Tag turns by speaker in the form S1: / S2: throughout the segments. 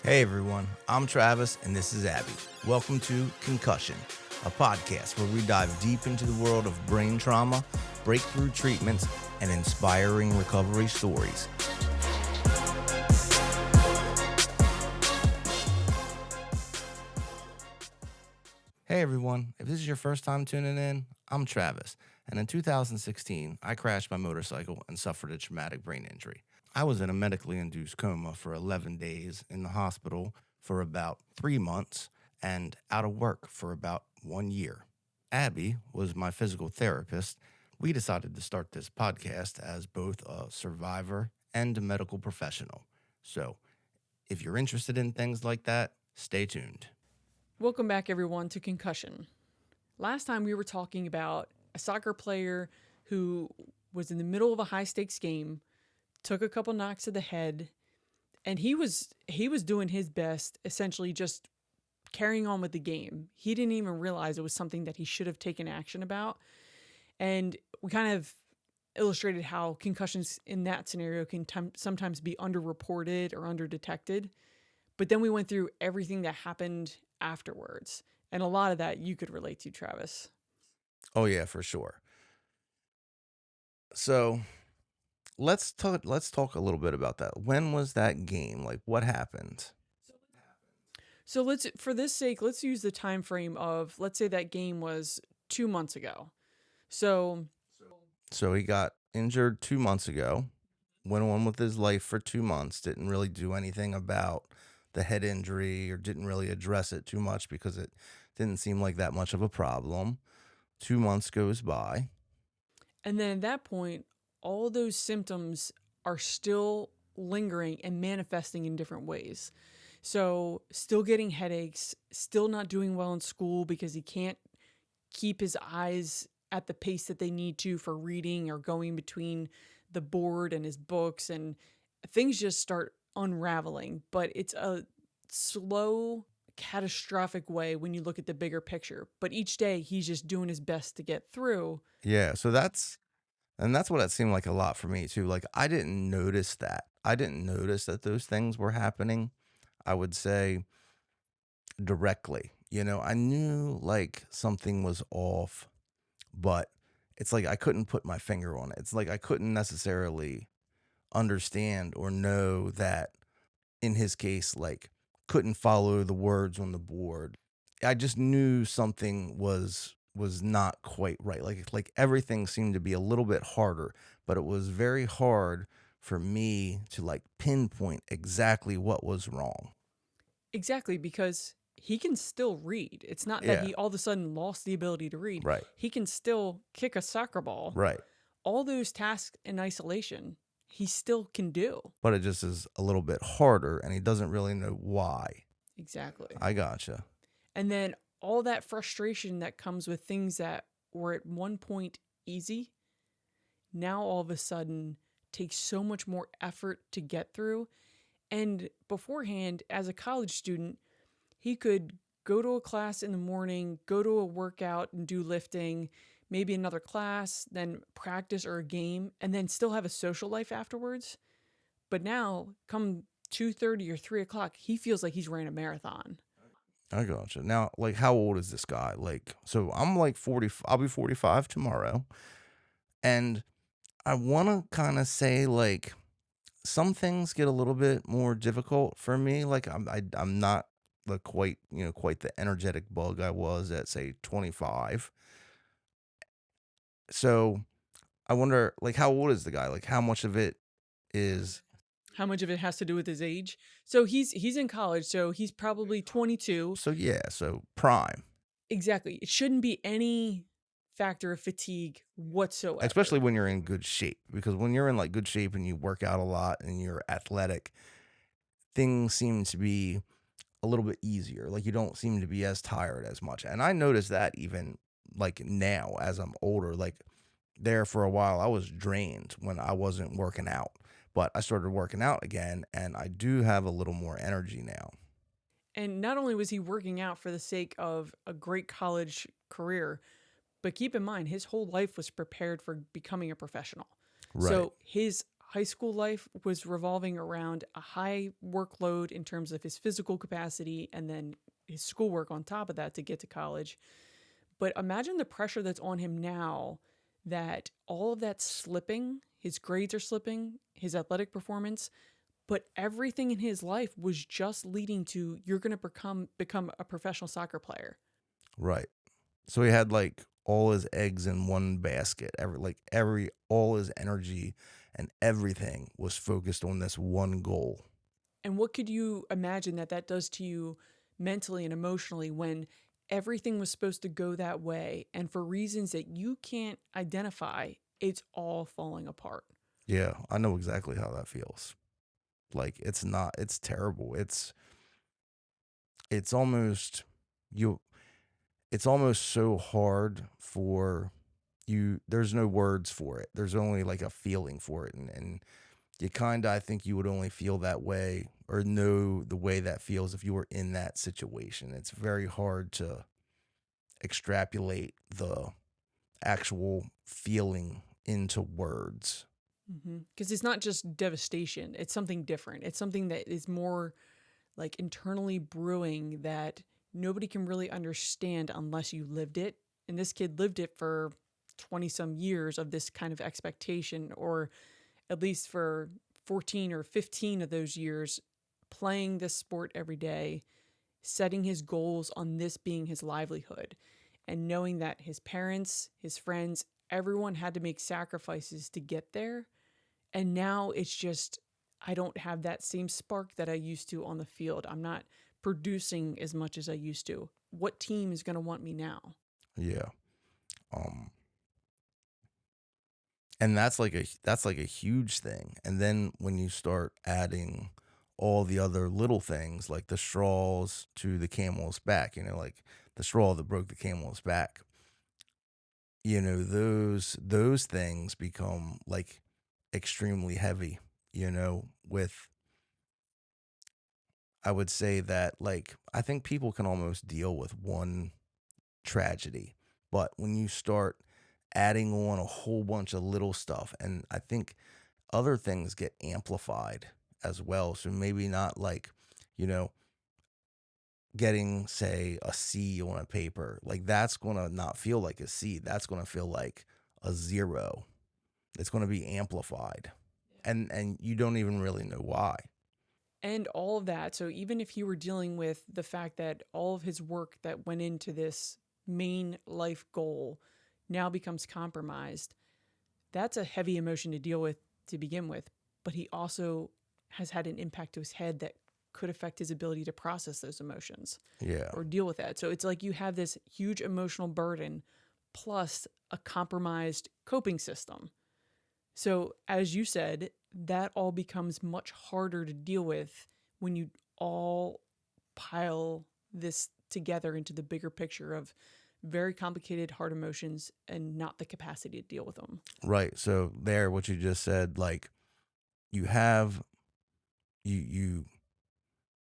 S1: Hey everyone, I'm Travis and this is Abby. Welcome to Concussion, a podcast where we dive deep into the world of brain trauma, breakthrough treatments, and inspiring recovery stories. Hey everyone, if this is your first time tuning in, I'm Travis, and in 2016, I crashed my motorcycle and suffered a traumatic brain injury. I was in a medically induced coma for 11 days, in the hospital for about 3 months, and out of work for about 1 year. Abby was my physical therapist. We decided to start this podcast as both a survivor and a medical professional. So, if you're interested in things like that, stay tuned.
S2: Welcome back, everyone, to Concussion. Last time we were talking about a soccer player who was in the middle of a high-stakes game, took a couple knocks to the head, and he was doing his best, essentially just carrying on with the game. He didn't even realize it was something that he should have taken action about. And we kind of illustrated how concussions in that scenario can sometimes be underreported or underdetected. But then we went through everything that happened afterwards. And a lot of that you could relate to, Travis.
S1: Oh yeah, for sure. So, let's talk a little bit about that. When was that game? Like what happened?
S2: So for this sake, let's use the time frame of, let's say that game was 2 months ago. So
S1: So he got injured 2 months ago, went on with his life for 2 months, didn't really do anything about the head injury or didn't really address it too much because it didn't seem like that much of a problem. 2 months goes by.
S2: and then at that point, all those symptoms are still lingering and manifesting in different ways. So still getting headaches, still not doing well in school because he can't keep his eyes at the pace that they need to for reading or going between the board and his books, and things just start unraveling. But it's a slow, catastrophic way when you look at the bigger picture. But each day he's just doing his best to get through.
S1: Yeah, so that's what it seemed like a lot for me too. Like I didn't notice that. I didn't notice that those things were happening. I would say directly. I knew like something was off, but it's like I couldn't put my finger on it. It's like I couldn't necessarily understand or know that in his case, like couldn't follow the words on the board. I just knew something was not quite right. Like everything seemed to be a little bit harder, but it was very hard for me to like pinpoint exactly what was wrong.
S2: Exactly, because he can still read. It's not that
S1: Yeah,
S2: he all of a sudden lost the ability to read.
S1: right.
S2: He can still kick a soccer ball.
S1: Right.
S2: All those tasks in isolation, he still can do.
S1: But it just is a little bit harder and he doesn't really know why.
S2: Exactly.
S1: I gotcha.
S2: And then all that frustration that comes with things that were at one point easy, now all of a sudden takes so much more effort to get through. And beforehand, as a college student, he could go to a class in the morning, go to a workout and do lifting, maybe another class, then practice or a game, and then still have a social life afterwards. But now, come 2:30 or 3 o'clock, he feels like he's ran a marathon.
S1: I gotcha. Now, like, how old is this guy? Like, so I'm like 40, I'll be 45 tomorrow. And I want to kind of say, like, some things get a little bit more difficult for me. Like, I'm not the quite the energetic bug I was at, say, 25. So I wonder, like, how old is the guy? Like, how much of it is,
S2: How much of it has to do with his age? So he's in college, so he's probably 22.
S1: so yeah, so prime.
S2: Exactly. It shouldn't be any factor of fatigue whatsoever.
S1: Especially when you're in good shape, because when you're in like good shape and you work out a lot and you're athletic, things seem to be a little bit easier. Like you don't seem to be as tired as much. And I noticed that even like now as I'm older, like there for a while I was drained when I wasn't working out. But I started working out again and I do have a little more energy now.
S2: And not only was he working out for the sake of a great college career, but keep in mind his whole life was prepared for becoming a professional.
S1: Right.
S2: So his high school life was revolving around a high workload in terms of his physical capacity and then his schoolwork on top of that to get to college. But imagine the pressure that's on him now, that all of that's slipping, his grades are slipping, his athletic performance, but everything in his life was just leading to you're going to become a professional soccer player.
S1: Right. So he had like all his eggs in one basket. Every all his energy and everything was focused on this one goal.
S2: And what could you imagine that that does to you mentally and emotionally when everything was supposed to go that way and for reasons that you can't identify, it's all falling apart?
S1: Yeah, I know exactly how that feels. Like it's terrible. It's almost you it's almost so hard for you. There's no words for it. There's only like a feeling for it, and you kind of, I think you would only feel that way or know the way that feels if you were in that situation. It's very hard to extrapolate the actual feeling into words.
S2: Because it's not just devastation, it's something different. It's something that is more like internally brewing that nobody can really understand unless you lived it. And this kid lived it for 20 some years of this kind of expectation, or at least for 14 or 15 of those years, playing this sport every day, setting his goals on this being his livelihood, and knowing that his parents, his friends, everyone had to make sacrifices to get there. And now it's just, I don't have that same spark that I used to on the field. I'm not producing as much as I used to. What team is going to want me now?
S1: Yeah. Um and that's like a huge thing. And then when you start adding all the other little things like the straws to the camel's back, like the straw that broke the camel's back, those things become like extremely heavy, with I would say that like I think people can almost deal with one tragedy, but when you start adding on a whole bunch of little stuff, and I think other things get amplified as well. So maybe not like, you know, getting, say, a C on a paper, like that's going to not feel like a C. That's going to feel like a zero. It's going to be amplified. And you don't even really know why.
S2: And all of that. So even if he were dealing with the fact that all of his work that went into this main life goal now becomes compromised, that's a heavy emotion to deal with to begin with. But he also has had an impact to his head that could affect his ability to process those emotions
S1: Yeah.
S2: or deal with that. So it's like you have this huge emotional burden plus a compromised coping system. So, as you said, that all becomes much harder to deal with when you all pile this together into the bigger picture of very complicated hard emotions and not the capacity to deal with them.
S1: Right. So there, what you just said, like you have you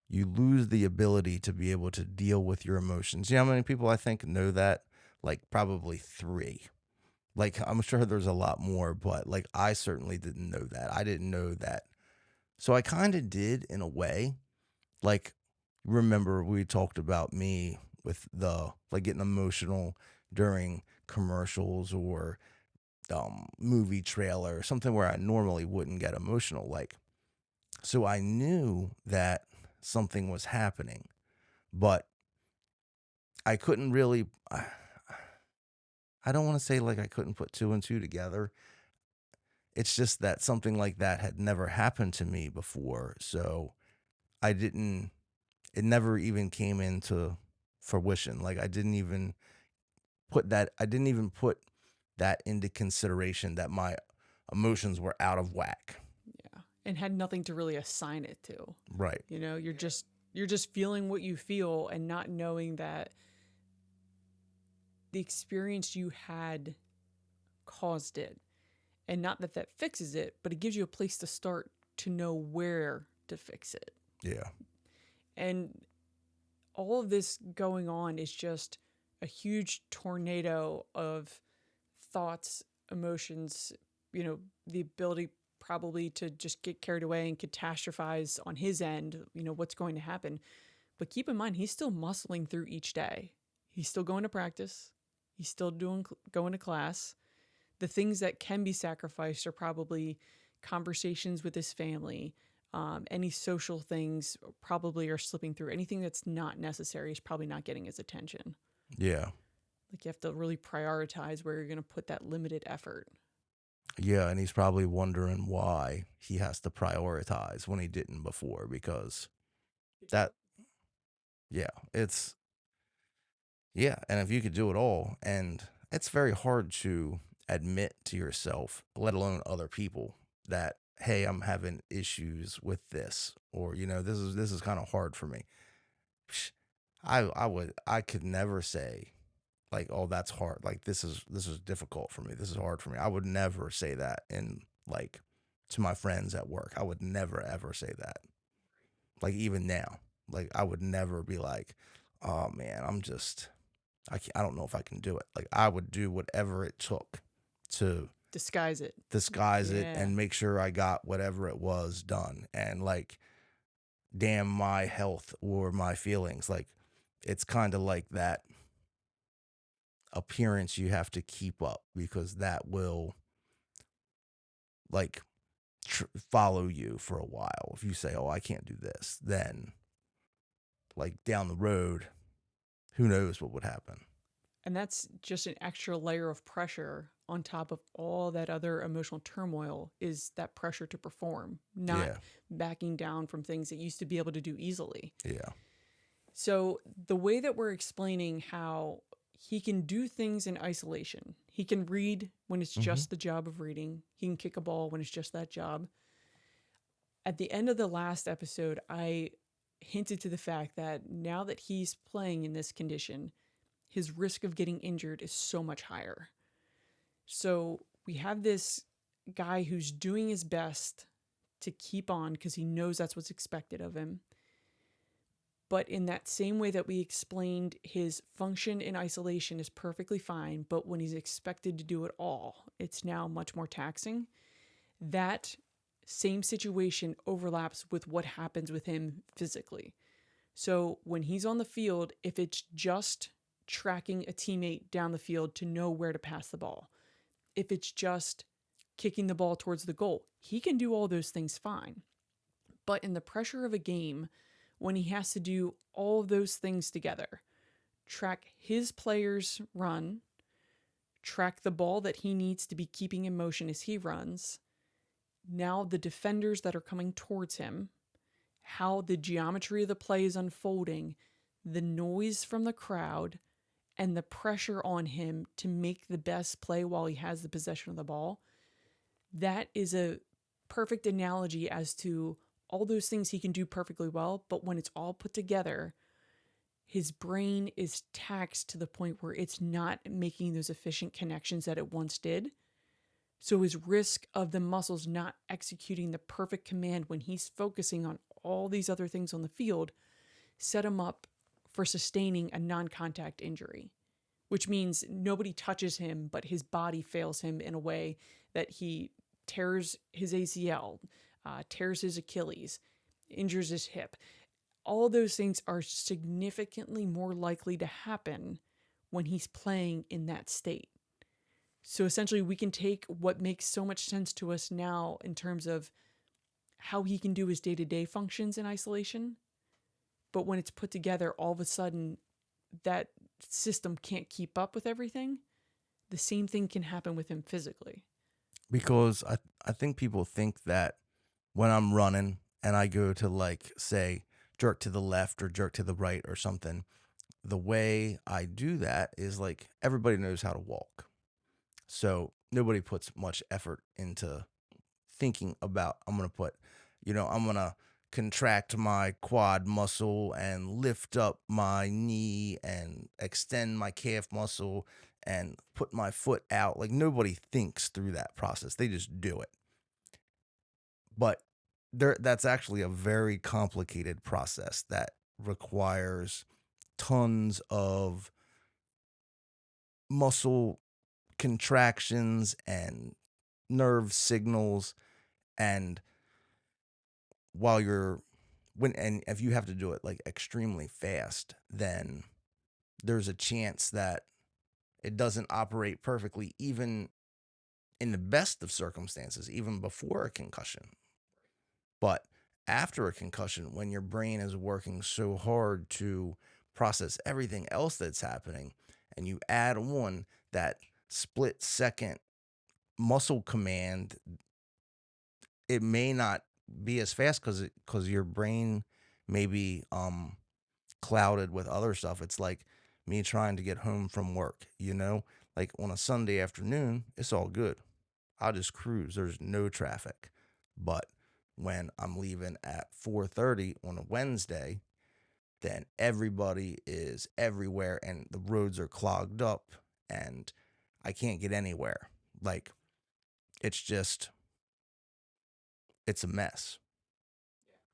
S1: you lose the ability to be able to deal with your emotions. You know how many people I think know that? Like probably three. Like I'm sure there's a lot more, but like I certainly didn't know that. I didn't know that. So I kind of did in a way. Like remember we talked about me with the like getting emotional during commercials or movie trailer, something where I normally wouldn't get emotional. Like so I knew that something was happening, but I couldn't really I don't want to say like I couldn't put two and two together. It's just that something like that had never happened to me before. So I didn't it never even came into fruition. Like I didn't even put that into consideration that my emotions were out of whack.
S2: Yeah. And had nothing to really assign it to.
S1: Right.
S2: You know, you're just feeling what you feel and not knowing that the experience you had caused it. And not that that fixes it, but it gives you a place to start to know where to fix it.
S1: Yeah.
S2: And all of this going on is just a huge tornado of thoughts, emotions, the ability probably to just get carried away and catastrophize on his end, what's going to happen. But keep in mind, he's still muscling through each day. He's still going to practice. He's still going to class. The things that can be sacrificed are probably conversations with his family. Any social things probably are slipping through. Anything that's not necessary is probably not getting his attention.
S1: Yeah.
S2: Like you have to really prioritize where you're going to put that limited effort.
S1: Yeah, and he's probably wondering why he has to prioritize when he didn't before because that yeah, it's yeah, and if you could do it all and it's very hard to admit to yourself, let alone other people that hey, I'm having issues with this or this is kind of hard for me. Psh, I could never say like, "Oh, that's hard." Like, "This is difficult for me. This is hard for me." I would never say that in like, to my friends at work. I would never ever say that. Like, even now. Like, I would never be like, "Oh, man, I don't know if I can do it." Like, I would do whatever it took to
S2: Disguise it.
S1: disguise it
S2: Yeah.
S1: and make sure I got whatever it was done and, like, damn my health or my feelings. Like, it's kinda like that appearance you have to keep up because that will like follow you for a while. If you say, "Oh, I can't do this," then like down the road, who knows what would happen?
S2: And that's just an extra layer of pressure on top of all that other emotional turmoil is that pressure to perform, not
S1: Yeah,
S2: backing down from things that used to be able to do easily.
S1: yeah,
S2: So, the way that we're explaining how he can do things in isolation, he can read when it's
S1: hmm
S2: just the job of reading, he can kick a ball when it's just that job. At the end of the last episode, I hinted to the fact that now that he's playing in this condition, his risk of getting injured is so much higher. So we have this guy who's doing his best to keep on because he knows that's what's expected of him. But in that same way that we explained, his function in isolation is perfectly fine, but when he's expected to do it all, it's now much more taxing. That same situation overlaps with what happens with him physically. So when he's on the field, if it's just tracking a teammate down the field to know where to pass the ball, if it's just kicking the ball towards the goal, he can do all those things fine. But in the pressure of a game, when he has to do all of those things together, track his players' run, track the ball that he needs to be keeping in motion as he runs, now the defenders that are coming towards him, how the geometry of the play is unfolding, the noise from the crowd, and the pressure on him to make the best play while he has the possession of the ball, that is a perfect analogy as to all those things he can do perfectly well, but when it's all put together, his brain is taxed to the point where it's not making those efficient connections that it once did. So his risk of the muscles not executing the perfect command when he's focusing on all these other things on the field set him up for sustaining a non-contact injury, which means nobody touches him, but his body fails him in a way that he tears his ACL, tears his Achilles, injures his hip. All those things are significantly more likely to happen when he's playing in that state. So essentially, we can take what makes so much sense to us now in terms of how he can do his day to day functions in isolation. But when it's put together, all of a sudden, that system can't keep up with everything. The same thing can happen with him physically.
S1: because I think people think that when I'm running and I go to like say jerk to the left or jerk to the right or something, the way I do that is like everybody knows how to walk. So nobody puts much effort into thinking about I'm going to contract my quad muscle and lift up my knee and extend my calf muscle and put my foot out. Like nobody thinks through that process. They just do it. But that's actually a very complicated process that requires tons of muscle contractions and nerve signals And while you're and if you have to do it like extremely fast, then there's a chance that it doesn't operate perfectly, even in the best of circumstances, even before a concussion. But after a concussion, when your brain is working so hard to process everything else that's happening, and you add on that split second muscle command, it may not be as fast because your brain may be clouded with other stuff. It's like me trying to get home from work, you know? Like on a Sunday afternoon, it's all good. I'll just cruise. There's no traffic. But when I'm leaving at 4:30 on a Wednesday, then everybody is everywhere and the roads are clogged up and I can't get anywhere. Like it's just it's a mess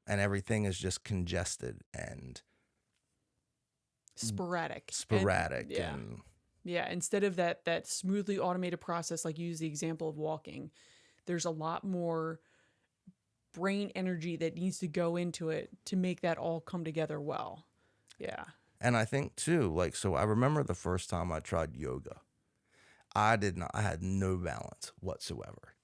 S1: and everything is just congested and
S2: Sporadic. And
S1: sporadic
S2: yeah.
S1: and
S2: Yeah, instead of that smoothly automated process, like you use the example of walking, there's a lot more brain energy that needs to go into it to make that all come together well. Yeah.
S1: and I think too, like so I remember the first time I tried yoga. I had no balance whatsoever.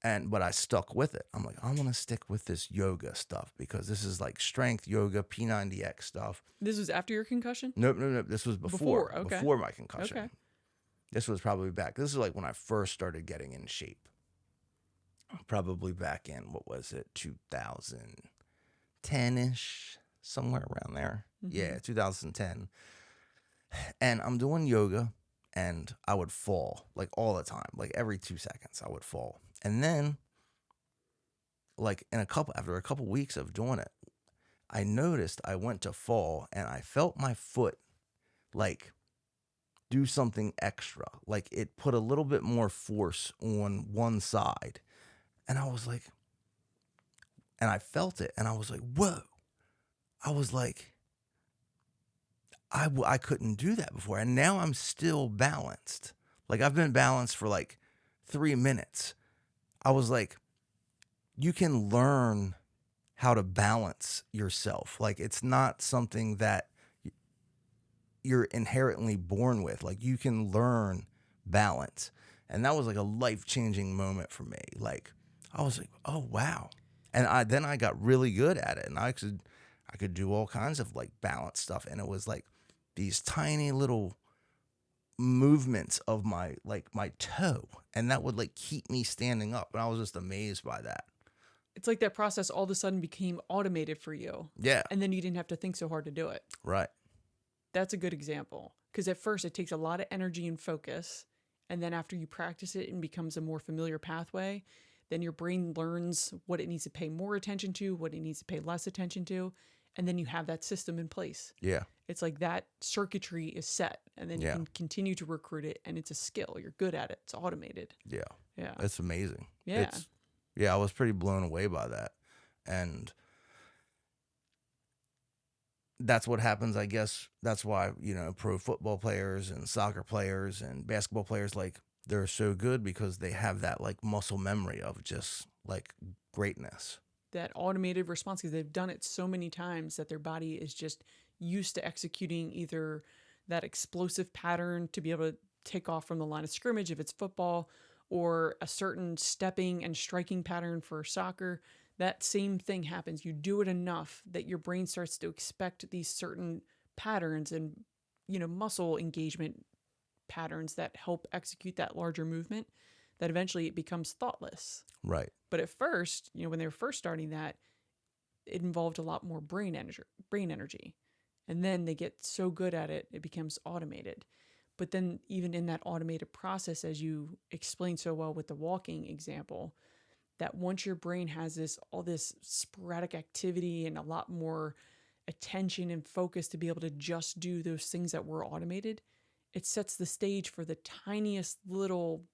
S1: And but I stuck with it. I'm like, I'm gonna stick with this yoga stuff because this is like strength yoga, P90X stuff.
S2: This was after your concussion?
S1: Nope, nope, nope. This was
S2: Before. Okay.
S1: before my concussion.
S2: Okay.
S1: This was probably back. This is like when I first started getting in shape. Probably back in what was it, 2010 ish, somewhere around there.
S2: Mm-hmm.
S1: Yeah, 2010. And I'm doing yoga, and I would fall like all the time, like every 2 seconds, I would fall. And then, like after a couple weeks of doing it, I noticed I went to fall, and I felt my foot like do something extra, like it put a little bit more force on one side, and I was like, and I felt it, and I was like, whoa. I was like, I couldn't do that before. And now I'm still balanced. Like I've been balanced for like 3 minutes. I was like, you can learn how to balance yourself. Like it's not something that you're inherently born with. Like you can learn balance. And that was like a life-changing moment for me. Like I was like, oh wow. And I got really good at it. And I could do all kinds of like balance stuff. And it was like these tiny little movements of my toe. And that would like keep me standing up. And I was just amazed by that.
S2: It's like that process all of a sudden became automated for you.
S1: Yeah.
S2: And then you didn't have to think so hard to do it.
S1: Right.
S2: That's a good example. Because at first it takes a lot of energy and focus. And then after you practice it and becomes a more familiar pathway, then your brain learns what it needs to pay more attention to, what it needs to pay less attention to. And then you have that system in place.
S1: Yeah.
S2: It's like that circuitry is set. And then you can continue to recruit it. And it's a skill. You're good at it. It's automated.
S1: Yeah.
S2: Yeah.
S1: It's amazing.
S2: Yeah.
S1: Yeah, I was pretty blown away by that. And that's what happens, I guess. That's why, pro football players and soccer players and basketball players, like, they're so good because they have that, like, muscle memory of just, like, greatness.
S2: That automated response, because they've done it so many times that their body is just used to executing either that explosive pattern to be able to take off from the line of scrimmage if it's football, or a certain stepping and striking pattern for soccer. That same thing happens. You do it enough that your brain starts to expect these certain patterns and, muscle engagement patterns that help execute that larger movement, that eventually it becomes thoughtless.
S1: Right.
S2: But at first, when they were first starting that, it involved a lot more brain energy. And then they get so good at it, it becomes automated. But then even in that automated process, as you explained so well with the walking example, that once your brain has all this sporadic activity and a lot more attention and focus to be able to just do those things that were automated, it sets the stage for the tiniest little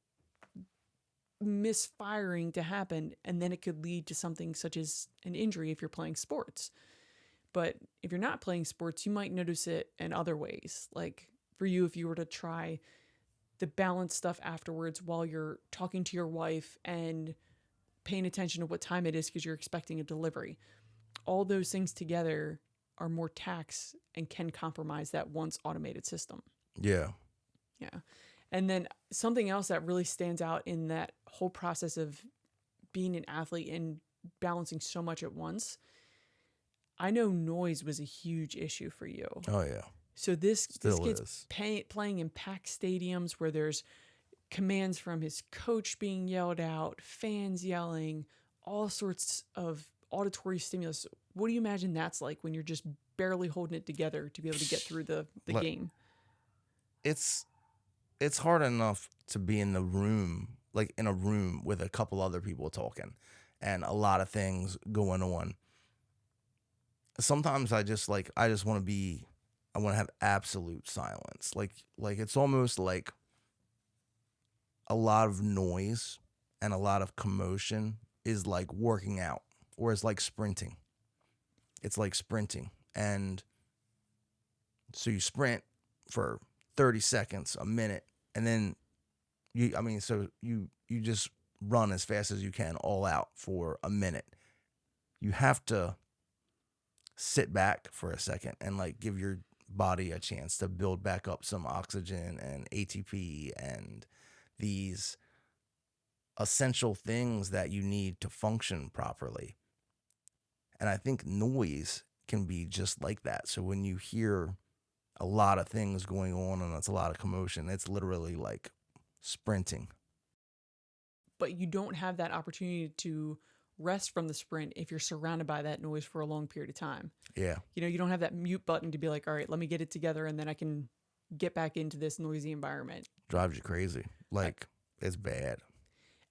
S2: misfiring to happen. And then it could lead to something such as an injury if you're playing sports. But if you're not playing sports, you might notice it in other ways. Like for you, if you were to try the balance stuff afterwards while you're talking to your wife and paying attention to what time it is because you're expecting a delivery. All those things together are more tax and can compromise that once automated system.
S1: Yeah.
S2: Yeah. And then something else that really stands out in that whole process of being an athlete and balancing so much at once, I know noise was a huge issue for you.
S1: Oh yeah.
S2: So this
S1: Still
S2: kid's
S1: is.
S2: playing in packed stadiums where there's commands from his coach being yelled out, fans yelling, all sorts of auditory stimulus. What do you imagine that's like when you're just barely holding it together to be able to get through the
S1: Like,
S2: game?
S1: it's hard enough to be in the room, like in a room with a couple other people talking and a lot of things going on. Sometimes I just want to be, I want to have absolute silence. Like it's almost like a lot of noise and a lot of commotion is like working out, or it's like sprinting. It's like sprinting. And so you sprint for 30 seconds, a minute, and then you just run as fast as you can all out for a minute. You have to sit back for a second and like give your body a chance to build back up some oxygen and ATP and these essential things that you need to function properly. And I think noise can be just like that. So when you hear a lot of things going on and it's a lot of commotion, it's literally like sprinting.
S2: But you don't have that opportunity to rest from the sprint if you're surrounded by that noise for a long period of time.
S1: Yeah.
S2: You know, you don't have that mute button to be like, all right, let me get it together and then I can get back into this noisy environment.
S1: Drives you crazy. Like, it's bad.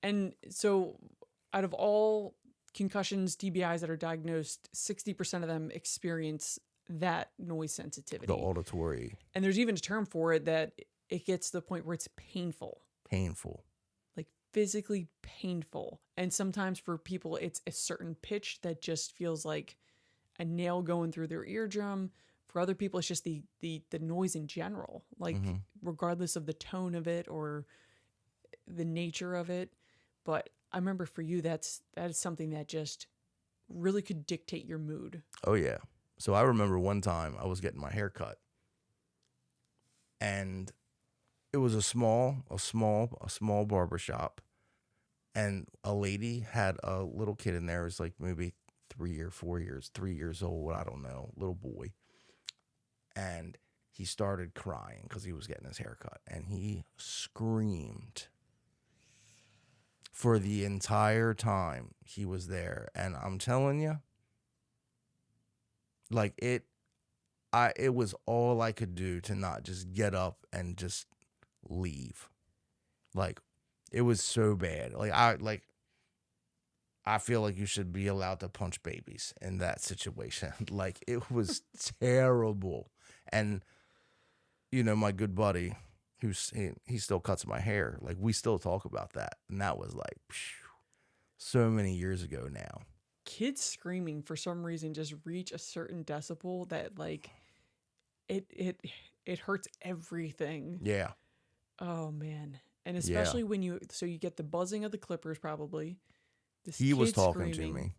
S2: And so, out of all concussions, TBIs that are diagnosed, 60% of them experience that noise sensitivity.
S1: The auditory.
S2: And there's even a term for it that it gets to the point where it's painful.
S1: Painful.
S2: Like physically painful. And sometimes for people, it's a certain pitch that just feels like a nail going through their eardrum. For other people, it's just the noise in general, like regardless of the tone of it or the nature of it. But I remember for you, that is something that just really could dictate your mood.
S1: Oh yeah. So I remember one time I was getting my hair cut, and it was a small barber shop, and a lady had a little kid in there. It was like maybe 3 years old. I don't know, little boy. And he started crying because he was getting his hair cut, and he screamed for the entire time he was there. And I'm telling you, like it was all I could do to not just get up and just leave. Like, it was so bad. I feel like you should be allowed to punch babies in that situation. Like, it was terrible. And my good buddy, he still cuts my hair. Like, we still talk about that. And that was like so many years ago now.
S2: Kids screaming for some reason just reach a certain decibel that like it hurts everything.
S1: Yeah.
S2: Oh man. And especially when you get the buzzing of the clippers probably. This
S1: He was
S2: kid
S1: talking to
S2: screaming,
S1: me.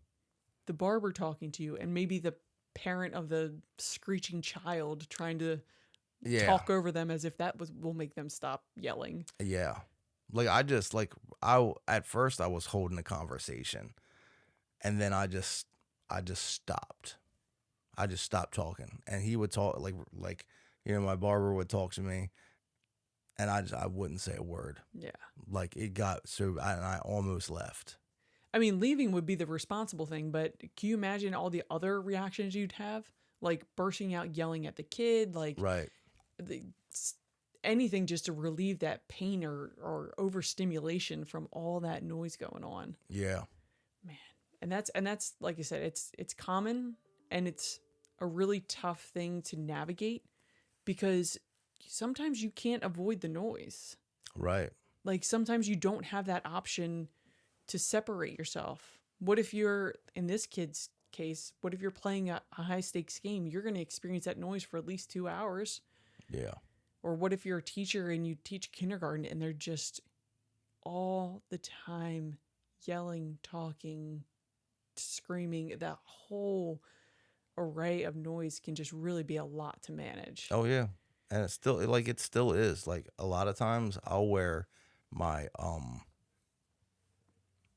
S2: the barber talking to you, and maybe the parent of the screeching child trying to talk over them as if will make them stop yelling.
S1: Yeah. Like, at first I was holding a conversation, and then I just stopped. I just stopped talking, and he would talk like my barber would talk to me, and I wouldn't say a word.
S2: Yeah.
S1: Like, it got so, and I almost left.
S2: I mean, leaving would be the responsible thing, but can you imagine all the other reactions you'd have? Like bursting out yelling at the kid, like
S1: Right.
S2: Anything just to relieve that pain or overstimulation from all that noise going on.
S1: Yeah.
S2: Man. And that's like I said, it's common, and it's a really tough thing to navigate because sometimes you can't avoid the noise.
S1: Right.
S2: Like sometimes you don't have that option to separate yourself. What if you're, in this kid's case, what if you're playing a high stakes game? You're going to experience that noise for at least 2 hours.
S1: Yeah.
S2: Or what if you're a teacher and you teach kindergarten and they're just all the time yelling, talking, screaming, that whole array of noise can just really be a lot to manage.
S1: Oh yeah. And it's still like it still is. Like a lot of times I'll wear my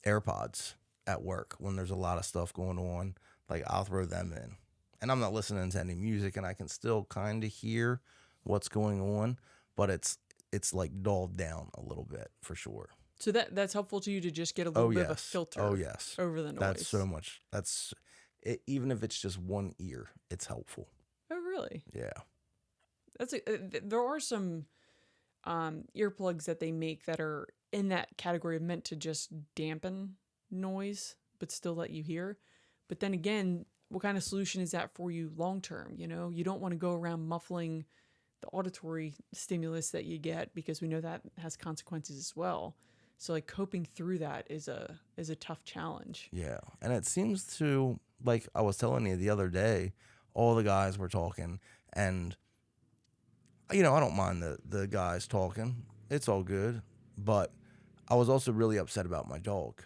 S1: AirPods at work when there's a lot of stuff going on. Like I'll throw them in. And I'm not listening to any music and I can still kind of hear what's going on, but it's like dulled down a little bit for sure.
S2: So that's helpful to you to just get a little
S1: Oh
S2: bit of a
S1: yes. Oh
S2: filter
S1: yes.
S2: over the
S1: That's so
S2: noise.
S1: much. That's it, even if it's just one ear, it's helpful.
S2: Oh, really?
S1: Yeah.
S2: There are some earplugs that they make that are in that category of meant to just dampen noise, but still let you hear. But then again, what kind of solution is that for you long term? You know, you don't want to go around muffling the auditory stimulus that you get because we know that has consequences as well. So like coping through that is a tough challenge.
S1: Yeah. And it seems to, like I was telling you the other day, all the guys were talking and I don't mind the guys talking. It's all good, but I was also really upset about my dog.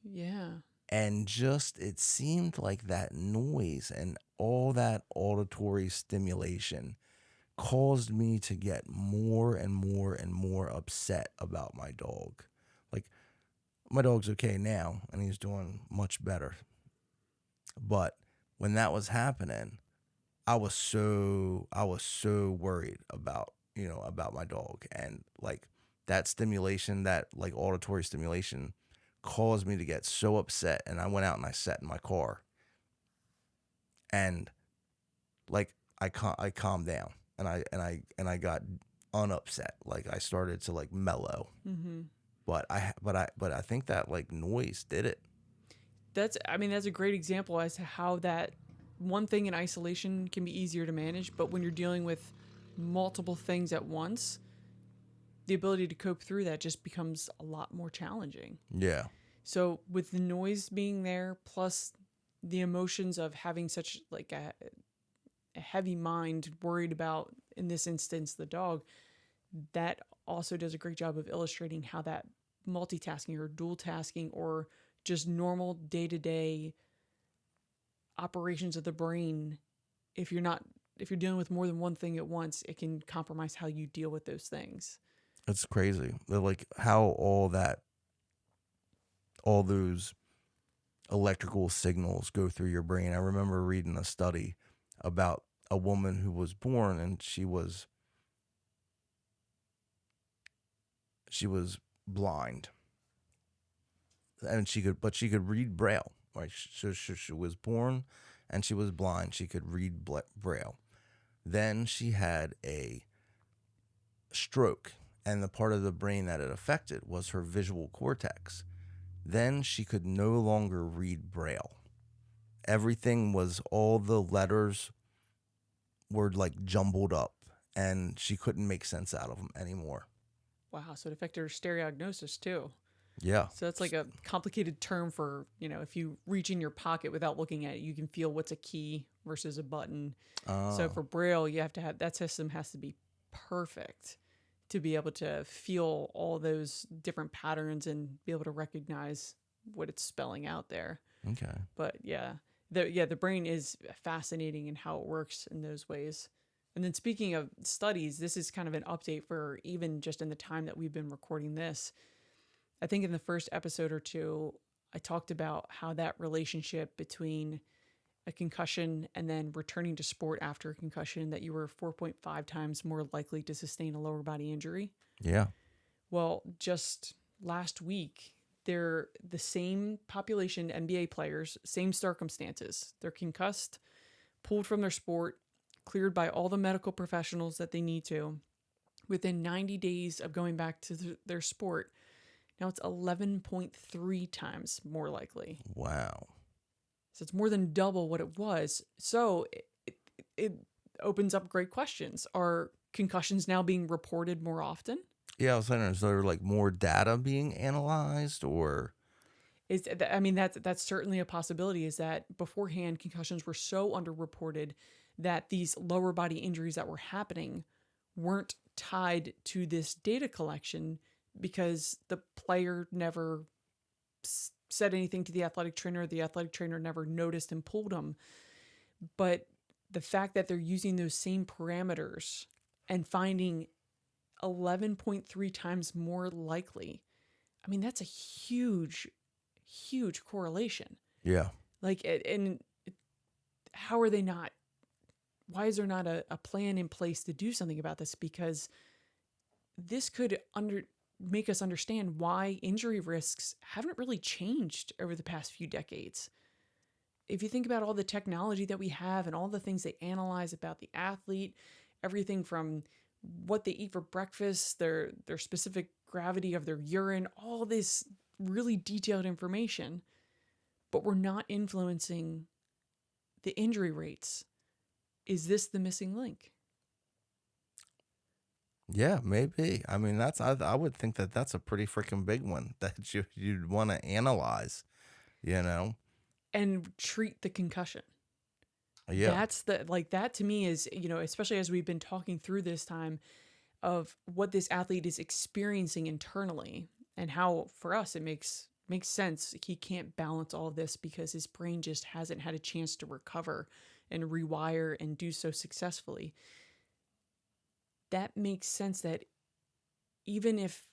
S2: Yeah.
S1: And just it seemed like that noise and all that auditory stimulation caused me to get more and more and more upset about my dog. Like my dog's okay now and he's doing much better. But when that was happening, I was so worried about, about my dog and like that stimulation, that like auditory stimulation caused me to get so upset and I went out and I sat in my car and like I calmed down and I got unupset. Like I started to like mellow.
S2: Mm-hmm.
S1: But I think that like noise did it.
S2: That's a great example as to how that one thing in isolation can be easier to manage, but when you're dealing with multiple things at once, the ability to cope through that just becomes a lot more challenging.
S1: Yeah.
S2: So with the noise being there plus the emotions of having such like a heavy mind worried about, in this instance, the dog, that also does a great job of illustrating how that multitasking or dual tasking or just normal day-to-day operations of the brain, if you're dealing with more than one thing at once, it can compromise how you deal with those things.
S1: It's crazy. Like how all those electrical signals go through your brain. I remember reading a study about a woman who was born and she was blind and she could read braille, right? She was born and she was blind. She could read braille. Then she had a stroke and the part of the brain that it affected was her visual cortex. Then she could no longer read braille. Everything was, all the letters were like jumbled up and she couldn't make sense out of them anymore.
S2: Wow, so it affected her stereognosis too.
S1: Yeah.
S2: So that's like a complicated term for, if you reach in your pocket without looking at it, you can feel what's a key versus a button. So
S1: Uh,
S2: for Braille, you have to have that system has to be perfect to be able to feel all those different patterns and be able to recognize what it's spelling out there.
S1: okay.
S2: But the brain is fascinating in how it works in those ways. And then speaking of studies, this is kind of an update for even just in the time that we've been recording this. I think in the first episode or two, I talked about how that relationship between a concussion and then returning to sport after a concussion, that you were 4.5 times more likely to sustain a lower body injury.
S1: Yeah.
S2: Well, just last week, they're the same population NBA players, same circumstances. They're concussed, pulled from their sport, cleared by all the medical professionals that they need to. Within 90 days of going back to their sport, now it's 11.3 times more likely.
S1: Wow.
S2: So it's more than double what it was. So it opens up great questions. Are concussions now being reported more often?
S1: Yeah, I was saying, is there like more data being analyzed or?
S2: That's certainly a possibility. Is that beforehand concussions were so underreported that these lower body injuries that were happening weren't tied to this data collection because the player never said anything to the athletic trainer never noticed and pulled them. But the fact that they're using those same parameters and finding 11.3 times more likely, I mean, that's a huge, huge correlation.
S1: Yeah.
S2: Like, and how are they not? Why is there not a plan in place to do something about this? Because this could make us understand why injury risks haven't really changed over the past few decades. If you think about all the technology that we have and all the things they analyze about the athlete, everything from what they eat for breakfast, their specific gravity of their urine, all this really detailed information, but we're not influencing the injury rates. Is this the missing link?
S1: Yeah, maybe. I mean, I would think that that's a pretty freaking big one that you'd want to analyze, you know?
S2: And treat the concussion.
S1: Yeah.
S2: That's the, like, that to me is, especially as we've been talking through this time of what this athlete is experiencing internally, and how for us it makes sense he can't balance all of this because his brain just hasn't had a chance to recover and rewire and do so successfully. That makes sense that even if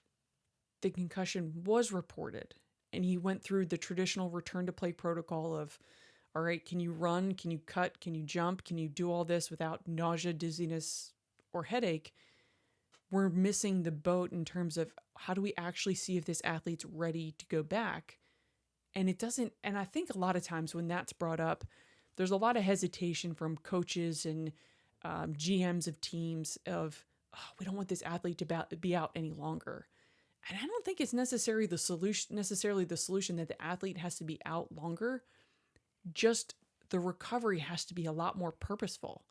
S2: the concussion was reported and he went through the traditional return to play protocol of, all right, can you run? Can you cut? Can you jump? Can you do all this without nausea, dizziness, or headache? We're missing the boat in terms of how do we actually see if this athlete's ready to go back? And it doesn't, and I think a lot of times when that's brought up, there's a lot of hesitation from coaches and GMs of teams of, oh, we don't want this athlete to be out any longer. And I don't think it's necessarily the solution that the athlete has to be out longer. Just the recovery has to be a lot more purposeful.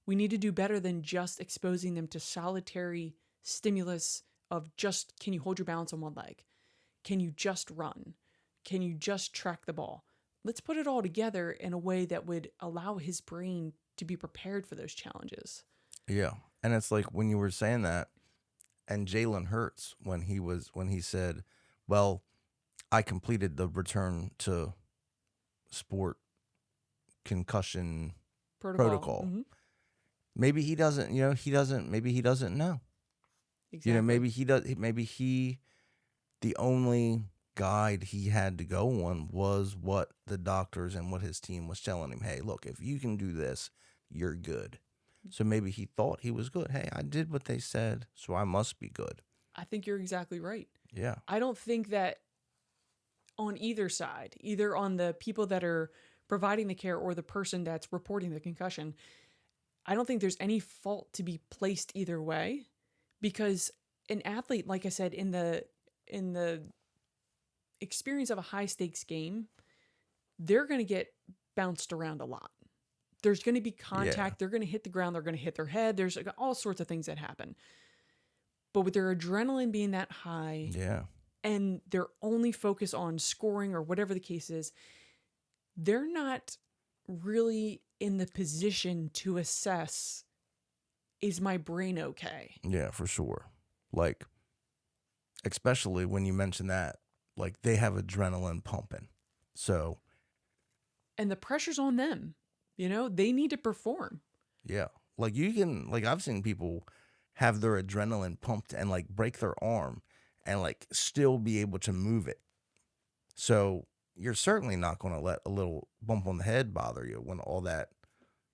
S2: We need to do better than just exposing them to solitary stimulus of just, can you hold your balance on one leg? Can you just run? Can you just track the ball? Let's put it all together in a way that would allow his brain to be prepared for those challenges.
S1: Yeah. And it's like when you were saying that, and Jalen Hurts, when he said, well, I completed the return to sport concussion
S2: Protocol.
S1: protocol.
S2: Mm-hmm.
S1: Maybe he doesn't, maybe he doesn't know.
S2: Exactly.
S1: Maybe he does. The only guide he had to go on was what the doctors and what his team was telling him. Hey, look, if you can do this, you're good. So maybe he thought he was good. Hey, I did what they said, so I must be good.
S2: I think you're exactly right.
S1: Yeah.
S2: I don't think that on either side, either on the people that are providing the care or the person that's reporting the concussion, I don't think there's any fault to be placed either way, because an athlete, like I said, in the experience of a high stakes game, they're going to get bounced around a lot. There's going to be contact.
S1: Yeah.
S2: They're going to hit the ground. They're going to hit their head. There's all sorts of things that happen. But with their adrenaline being that high,
S1: Yeah.
S2: and their only focus on scoring or whatever the case is, they're not really in the position to assess, is my brain okay?
S1: Yeah, for sure. Like, especially when you mention that, like they have adrenaline pumping. So,
S2: And the pressure's on them. They need to perform.
S1: yeah. Like I've seen people have their adrenaline pumped and like break their arm and like still be able to move it. So you're certainly not going to let a little bump on the head bother you when all that,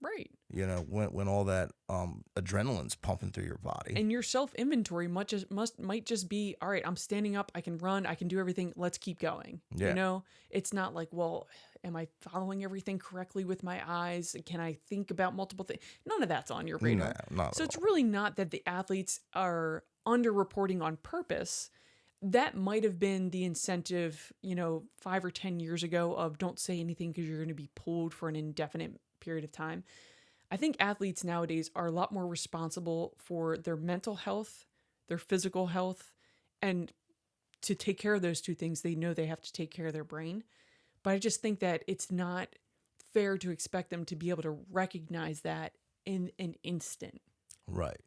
S2: Right.
S1: when all that adrenaline's pumping through your body.
S2: And your self-inventory might just be, all right, I'm standing up, I can run, I can do everything, let's keep going.
S1: Yeah.
S2: It's not like, well, am I following everything correctly with my eyes? Can I think about multiple things? None of that's on your radar.
S1: No, not
S2: So
S1: at
S2: it's
S1: all.
S2: really not that the athletes are underreporting on purpose. That might have been the incentive, 5 or 10 years ago of don't say anything because you're going to be pulled for an indefinite period of time. I think athletes nowadays are a lot more responsible for their mental health, their physical health, and to take care of those two things, they know they have to take care of their brain. But I just think that it's not fair to expect them to be able to recognize that in an instant.
S1: Right.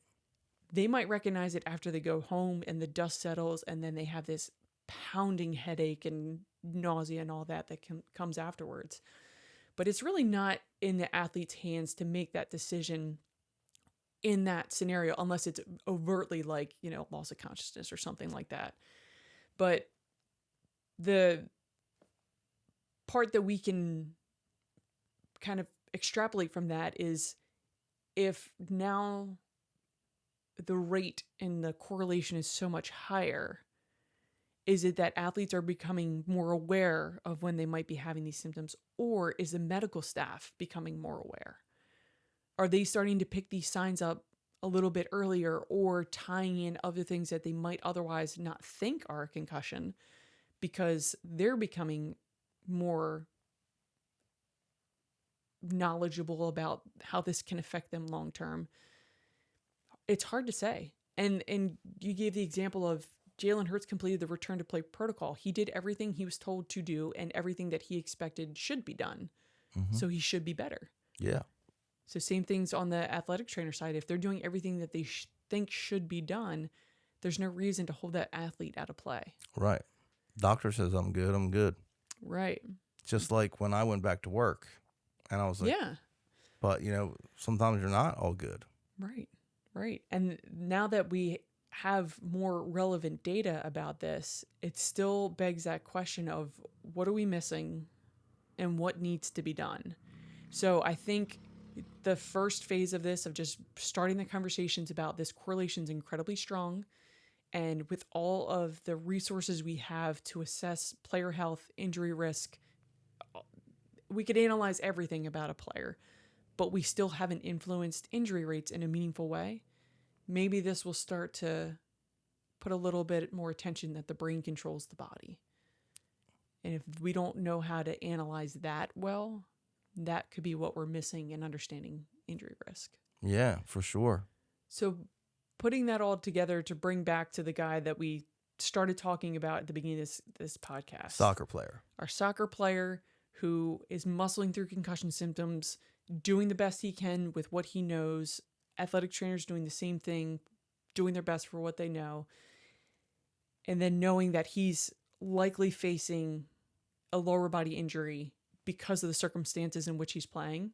S2: they might recognize it after they go home and the dust settles, and then they have this pounding headache and nausea and all that comes afterwards. But it's really not in the athlete's hands to make that decision in that scenario, unless it's overtly like, loss of consciousness or something like that. But the part that we can kind of extrapolate from that is, if now the rate and the correlation is so much higher, is it that athletes are becoming more aware of when they might be having these symptoms, or is the medical staff becoming more aware? Are they starting to pick these signs up a little bit earlier, or tying in other things that they might otherwise not think are a concussion because they're becoming more knowledgeable about how this can affect them long term? It's hard to say. And you gave the example of Jalen Hurts completed the return to play protocol. He did everything he was told to do and everything that he expected should be done.
S1: Mm-hmm.
S2: So he should be better.
S1: Yeah.
S2: So same things on the athletic trainer side. If they're doing everything that they think should be done, there's no reason to hold that athlete out of play.
S1: Right. Doctor says I'm good, I'm good.
S2: Right.
S1: Just like when I went back to work and I was like,
S2: Yeah.
S1: but sometimes you're not all good.
S2: Right. Right. And now that we have more relevant data about this, it still begs that question of, what are we missing and what needs to be done? So I think the first phase of this, of just starting the conversations about this correlation, is incredibly strong. And with all of the resources we have to assess player health, injury risk, we could analyze everything about a player, but we still haven't influenced injury rates in a meaningful way. Maybe this will start to put a little bit more attention that the brain controls the body. And if we don't know how to analyze that well, that could be what we're missing in understanding injury risk.
S1: Yeah, for sure.
S2: So putting that all together to bring back to the guy that we started talking about at the beginning of this podcast.
S1: Soccer player.
S2: Our soccer player who is muscling through concussion symptoms, doing the best he can with what he knows. Athletic trainers doing the same thing, doing their best for what they know. And then knowing that he's likely facing a lower body injury because of the circumstances in which he's playing.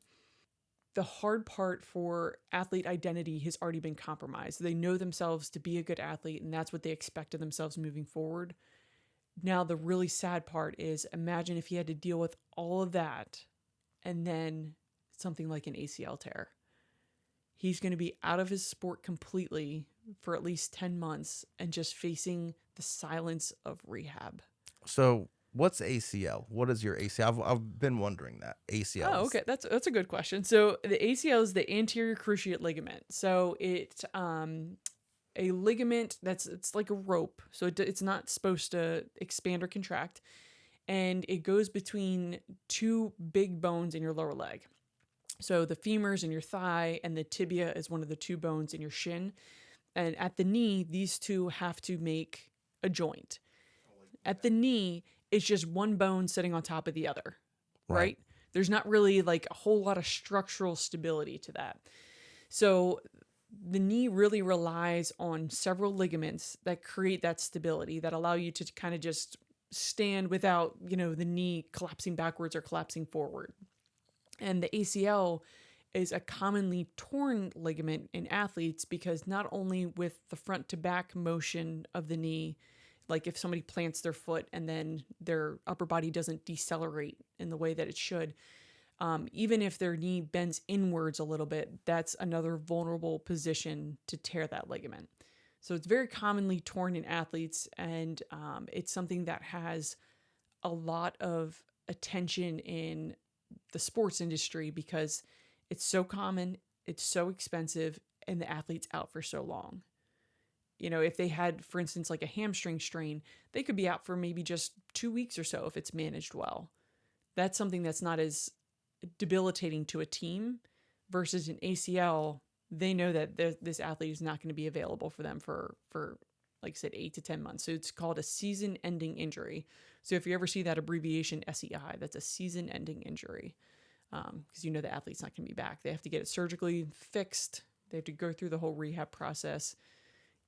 S2: The hard part for athlete identity has already been compromised. They know themselves to be a good athlete, and that's what they expect of themselves moving forward. Now, the really sad part is, imagine if he had to deal with all of that and then something like an ACL tear. He's going to be out of his sport completely for at least 10 months and just facing the silence of rehab.
S1: So what's ACL? What is your ACL? I've been wondering that. ACL.
S2: Oh, okay. That's a good question. So the ACL is the anterior cruciate ligament. So it's a ligament it's like a rope. So it's not supposed to expand or contract. And it goes between two big bones in your lower leg. So the femurs in your thigh, and the tibia is one of the two bones in your shin. And at the knee, these two have to make a joint. At the knee, it's just one bone sitting on top of the other, right? There's not really like a whole lot of structural stability to that. So the knee really relies on several ligaments that create that stability, that allow you to kind of just stand without, the knee collapsing backwards or collapsing forward. And the ACL is a commonly torn ligament in athletes because not only with the front to back motion of the knee, like if somebody plants their foot and then their upper body doesn't decelerate in the way that it should, even if their knee bends inwards a little bit, that's another vulnerable position to tear that ligament. So it's very commonly torn in athletes, and it's something that has a lot of attention in the sports industry because it's so common, it's so expensive, and the athlete's out for so long. If they had, for instance, like a hamstring strain, they could be out for maybe just 2 weeks or so if it's managed well. That's something that's not as debilitating to a team versus an ACL. They know that this athlete is not going to be available for them for like I said, 8 to 10 months. So it's called a season-ending injury. So if you ever see that abbreviation SEI, that's a season-ending injury, because the athlete's not going to be back. They have to get it surgically fixed. They have to go through the whole rehab process,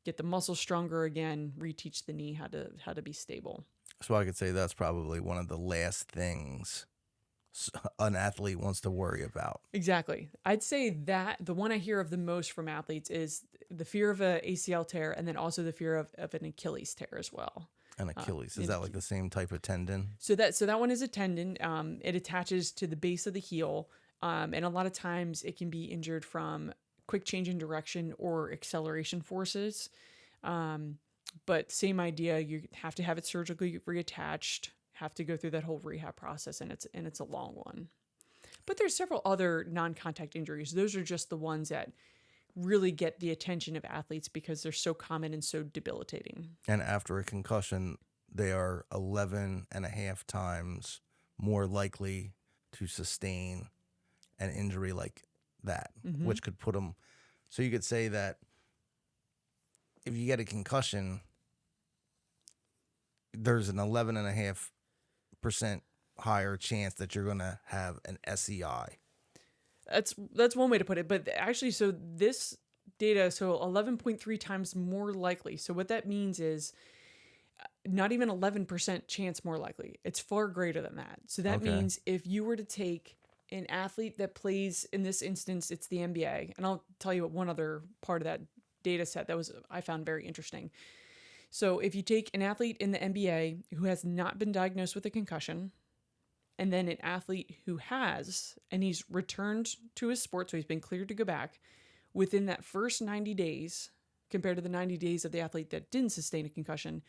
S2: get the muscle stronger again, reteach the knee how to be stable.
S1: So I could say that's probably one of the last things an athlete wants to worry about.
S2: Exactly. I'd say that the one I hear of the most from athletes is the fear of a ACL tear, and then also the fear of an Achilles tear as well.
S1: An Achilles, is that like the same type of tendon?
S2: So that one is a tendon. It attaches to the base of the heel, and a lot of times it can be injured from quick change in direction or acceleration forces. But same idea. You have to have it surgically reattached. Have to go through that whole rehab process, and it's a long one. But there's several other non-contact injuries. Those are just the ones that really get the attention of athletes because they're so common and so debilitating.
S1: And after a concussion, they are 11 and a half times more likely to sustain an injury like that, which could put them. So you could say that if you get a concussion, there's an 11.5% higher chance that you're going to have an SEI.
S2: That's one way to put it. But actually, so this data, so 11.3 times more likely. So what that means is not even 11% chance more likely. It's far greater than that. So that means if you were to take an athlete that plays, in this instance, it's the NBA. And I'll tell you what one other part of that data set that I found very interesting. So if you take an athlete in the NBA who has not been diagnosed with a concussion, and then an athlete who has, and he's returned to his sport, so he's been cleared to go back, within that first 90 days, compared to the 90 days of the athlete that didn't sustain a concussion,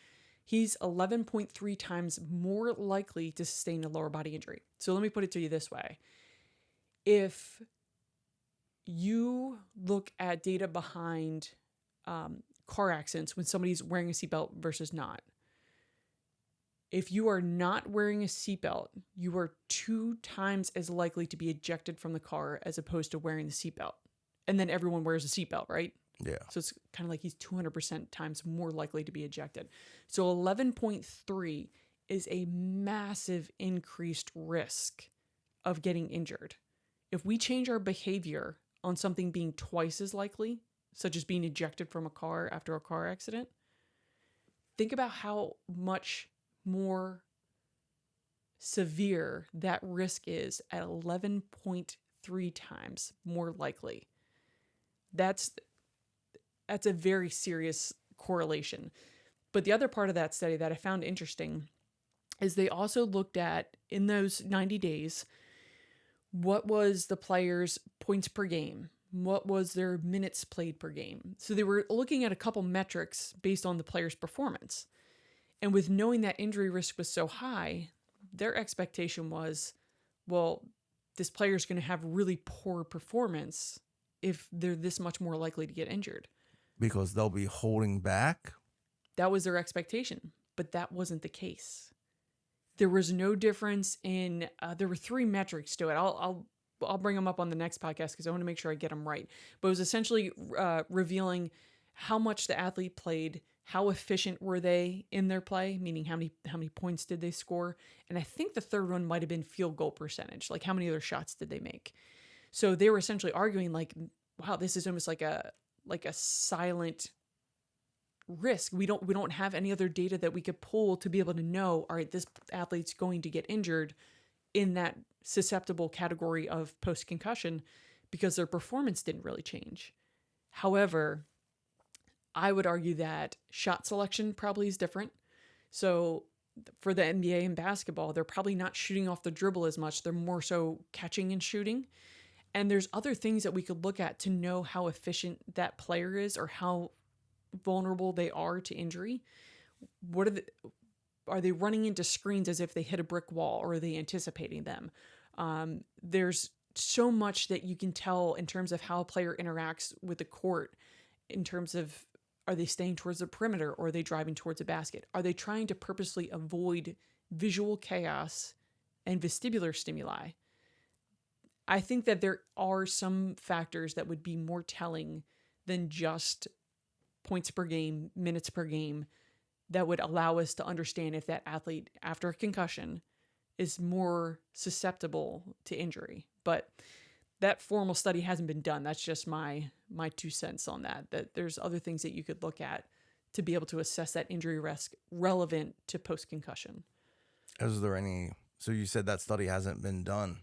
S2: he's 11.3 times more likely to sustain a lower body injury. So let me put it to you this way. If you look at data behind car accidents when somebody's wearing a seatbelt versus not, if you are not wearing a seatbelt, you are 2 times as likely to be ejected from the car as opposed to wearing the seatbelt. And then everyone wears a seatbelt, right?
S1: Yeah.
S2: So it's kind of like he's 200% times more likely to be ejected. So 11.3 is a massive increased risk of getting injured. If we change our behavior on something being twice as likely, such as being ejected from a car after a car accident, think about how much more severe that risk is at 11.3 times more likely. That's a very serious correlation. But the other part of that study that I found interesting is they also looked at, in those 90 days, what was the players' points per game? What was their minutes played per game? So they were looking at a couple metrics based on the player's performance. And with knowing that injury risk was so high, their expectation was, well, this player is going to have really poor performance if they're this much more likely to get injured.
S1: Because they'll be holding back?
S2: That was their expectation, but that wasn't the case. There was no difference in, there were 3 metrics to it. I'll bring them up on the next podcast because I want to make sure I get them right. But it was essentially revealing how much the athlete played, how efficient were they in their play, meaning how many points did they score, and I think the third one might have been field goal percentage, like how many other shots did they make. So they were essentially arguing like, wow, this is almost like a silent risk. We don't have any other data that we could pull to be able to know, all right, this athlete's going to get injured in that susceptible category of post-concussion because their performance didn't really change. However, I would argue that shot selection probably is different. So for the NBA and basketball, they're probably not shooting off the dribble as much. They're more so catching and shooting. And there's other things that we could look at to know how efficient that player is or how vulnerable they are to injury. Are they running into screens as if they hit a brick wall, or are they anticipating them? There's so much that you can tell in terms of how a player interacts with the court, in terms of, are they staying towards the perimeter or are they driving towards a basket? Are they trying to purposely avoid visual chaos and vestibular stimuli? I think that there are some factors that would be more telling than just points per game, minutes per game, that would allow us to understand if that athlete, after a concussion, is more susceptible to injury. But that formal study hasn't been done. That's just my 2 cents on that. That there's other things that you could look at to be able to assess that injury risk relevant to post concussion.
S1: Is there any? So you said that study hasn't been done.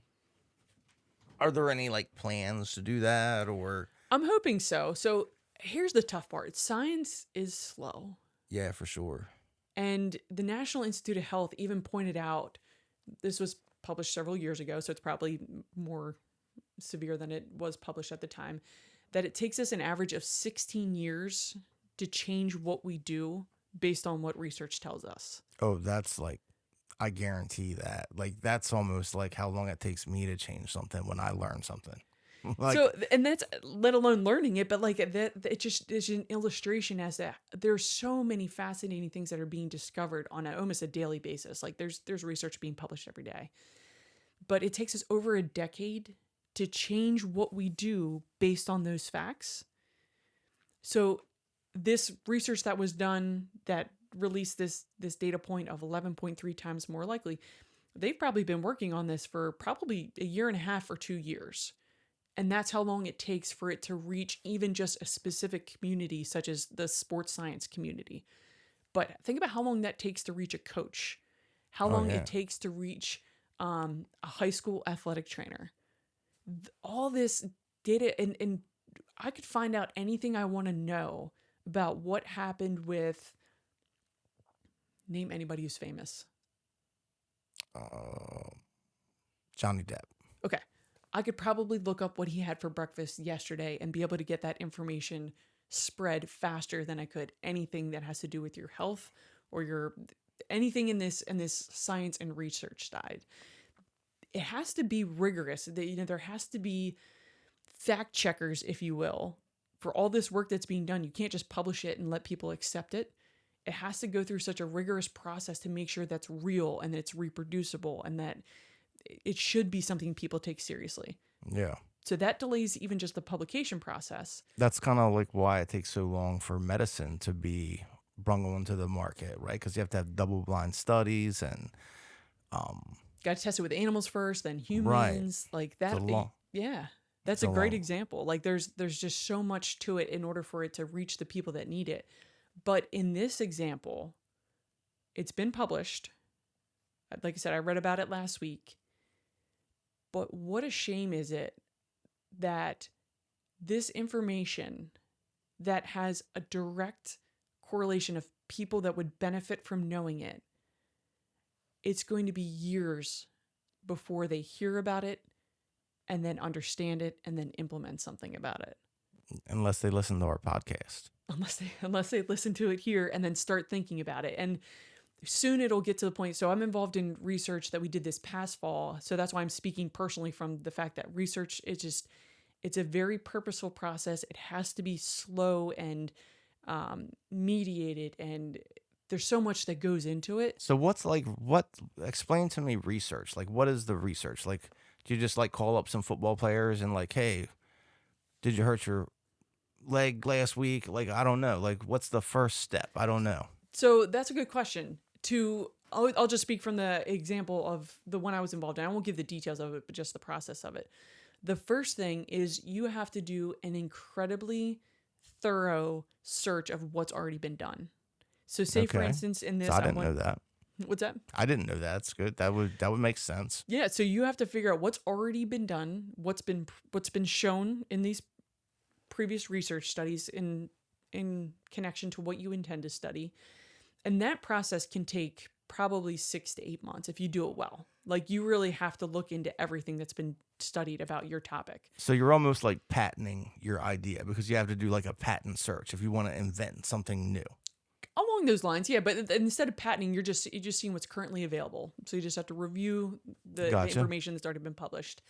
S1: Are there any like plans to do that, or?
S2: I'm hoping so. So here's the tough part: science is slow,
S1: Yeah, for sure.
S2: and the National Institute of Health even pointed out, this was published several years ago, so it's probably more severe than it was published at the time, that it takes us an average of 16 years to change what we do based on what research tells us.
S1: Oh, that's like, I guarantee that. Like, that's almost like how long it takes me to change something when I learn something. Like,
S2: So, and that's let alone learning it, but like that, it just is an illustration as that there's so many fascinating things that are being discovered on almost a daily basis. Like there's research being published every day, but it takes us over a decade to change what we do based on those facts. So this research that was done that released this data point of 11.3 times more likely, they've probably been working on this for probably a year and a half or 2 years. And that's how long it takes for it to reach even just a specific community, such as the sports science community. But think about how long that takes to reach a coach, how
S1: oh
S2: long
S1: yeah,
S2: it takes to reach a high school athletic trainer. All this data, and I could find out anything I want to know about what happened with, name anybody who's famous.
S1: uh, Johnny Depp.
S2: Okay. I could probably look up what he had for breakfast yesterday and be able to get that information spread faster than I could anything that has to do with your health or your anything in this science and research side. It has to be rigorous. There has to be fact checkers, if you will, for all this work that's being done. You can't just publish it and let people accept it. It has to go through such a rigorous process to make sure that's real and that it's reproducible and that it should be something people take seriously.
S1: Yeah.
S2: So that delays even just the publication process.
S1: That's kind of like why it takes so long for medicine to be brung onto the market, right? Because you have to have double blind studies and,
S2: Got to test it with animals first, then
S1: right.
S2: humans, like
S1: It's a
S2: that.
S1: long,
S2: Yeah, that's
S1: it's
S2: a
S1: a
S2: great
S1: long,
S2: example. Like there's just so much to it in order for it to reach the people that need it. But in this example, it's been published. Like I said, I read about it last week. But what a shame is it that this information that has a direct correlation of people that would benefit from knowing it, it's going to be years before they hear about it and then understand it and then implement something about it.
S1: unless they listen to our podcast.
S2: Unless they listen to it here and then start thinking about it. And soon it'll get to the point. So I'm involved in research that we did this past fall. So that's why I'm speaking personally from the fact that research is just, it's a very purposeful process. It has to be slow and mediated, and there's so much that goes into it.
S1: So explain to me research. Like, what is the research? Like, do you just like call up some football players and like, hey, did you hurt your leg last week? Like, I don't know. Like, what's the first step? I don't know.
S2: So that's a good question. I'll just speak from the example of the one I was involved in. I won't give the details of it, but just the process of it. The first thing is you have to do an incredibly thorough search of what's already been done. So say for
S1: Okay.
S2: instance in this,
S1: So I didn't know that.
S2: what's that?
S1: I didn't know that. That's good. That would make sense.
S2: Yeah, so you have to figure out what's already been done, what's been shown in these previous research studies in connection to what you intend to study. And that process can take probably 6 to 8 months if you do it well. Like you really have to look into everything that's been studied about your topic.
S1: So you're almost like patenting your idea because you have to do like a patent search if you want to invent something new.
S2: Along those lines, yeah, but instead of patenting, you're just seeing what's currently available. So you just have to review the
S1: Gotcha.
S2: information that's already been published.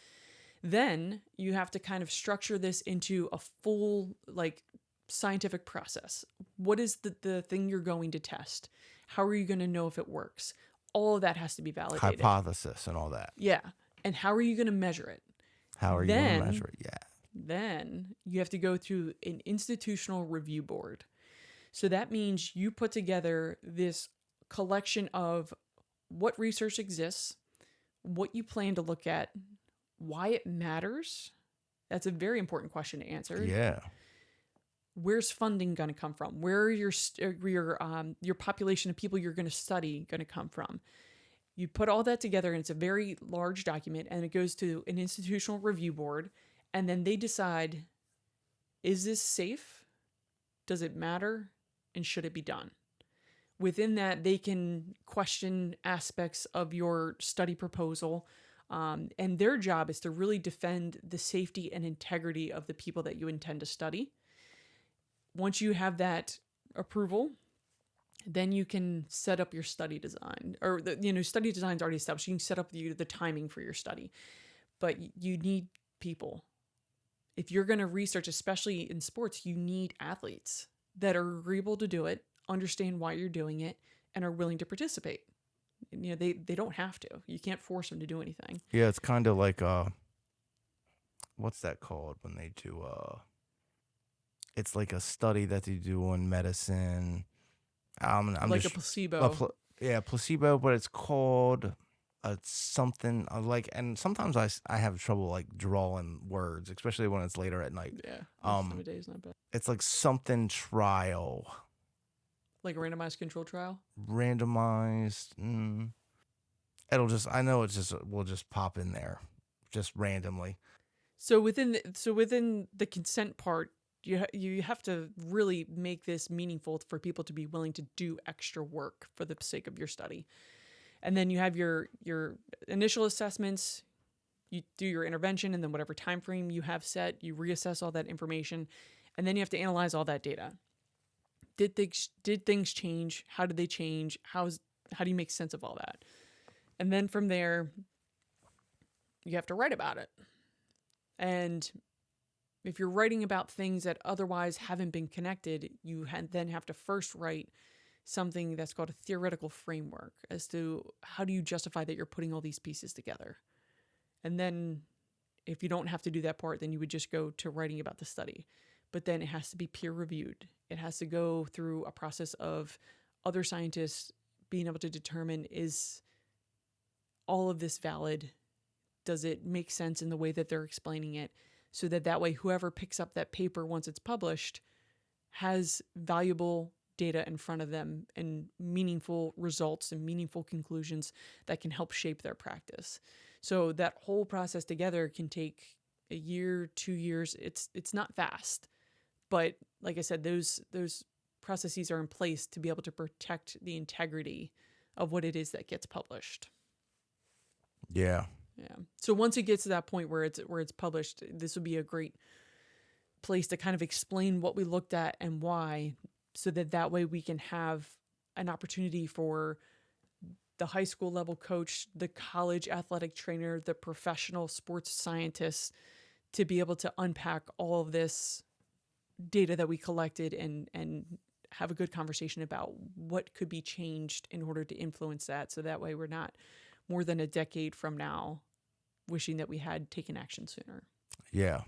S2: Then you have to kind of structure this into a full like scientific process. What is the thing you're going to test? How are you going to know if it works? All of that has to be validated.
S1: Hypothesis and all that.
S2: Yeah. And how are you going to measure it?
S1: How are you going to measure it? Yeah.
S2: Then you have to go through an institutional review board. So that means you put together this collection of what research exists, what you plan to look at, why it matters, That's a very important question to answer.
S1: Yeah.
S2: Where's funding going to come from? Where are your population of people you're going to study going to come from? You put all that together, and it's a very large document, and it goes to an institutional review board, and then they decide, is this safe? Does it matter? And should it be done? Within that, they can question aspects of your study proposal. And their job is to really defend the safety and integrity of the people that you intend to study. Once you have that approval, then you can set up your study design, or study design is already established. You can set up the timing for your study, but you need people. If you're going to research, especially in sports, you need athletes that are agreeable to do it, understand why you're doing it, and are willing to participate. They don't have to. You can't force them to do anything.
S1: Yeah, it's kind of like what's that called when they do it's like a study that they do on medicine. I'm
S2: like
S1: just
S2: a placebo.
S1: placebo, but it's called something like, and sometimes I have trouble like drawing words, especially when it's later at night.
S2: Yeah, time of day is not bad.
S1: It's like something trial,
S2: like a randomized control trial.
S1: Randomized. It'll just, I know it's just, will just pop in there, just randomly.
S2: So within the consent part, you have to really make this meaningful for people to be willing to do extra work for the sake of your study. And then you have your initial assessments, you do your intervention, and then whatever time frame you have set, you reassess all that information, and then you have to analyze all that data. Did things change? How did they change? How do you make sense of all that? And then from there, you have to write about it. And if you're writing about things that otherwise haven't been connected, you then have to first write something that's called a theoretical framework as to how do you justify that you're putting all these pieces together. And then if you don't have to do that part, then you would just go to writing about the study. But then it has to be peer reviewed. It has to go through a process of other scientists being able to determine, is all of this valid? Does it make sense in the way that they're explaining it? So that way, whoever picks up that paper once it's published has valuable data in front of them and meaningful results and meaningful conclusions that can help shape their practice. So that whole process together can take a year, 2 years. It's not fast, but like I said, those processes are in place to be able to protect the integrity of what it is that gets published.
S1: Yeah.
S2: Yeah. So once it gets to that point where it's published, this would be a great place to kind of explain what we looked at and why, so that way we can have an opportunity for the high school level coach, the college athletic trainer, the professional sports scientists to be able to unpack all of this data that we collected and have a good conversation about what could be changed in order to influence that. So that way we're not more than a decade from now wishing that we had taken action sooner.
S1: Yeah.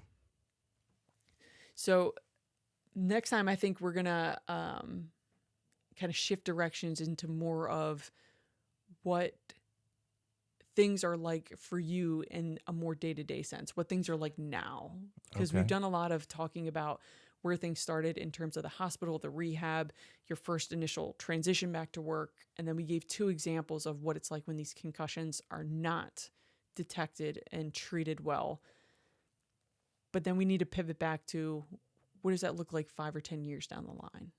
S2: So next time, I think we're going to kind of shift directions into more of what things are like for you in a more day-to-day sense, what things are like now. Because we've done a lot of talking about where things started in terms of the hospital, the rehab, your first initial transition back to work. And then we gave 2 examples of what it's like when these concussions are not detected and treated well. But then we need to pivot back to, what does that look like 5 or 10 years down the line?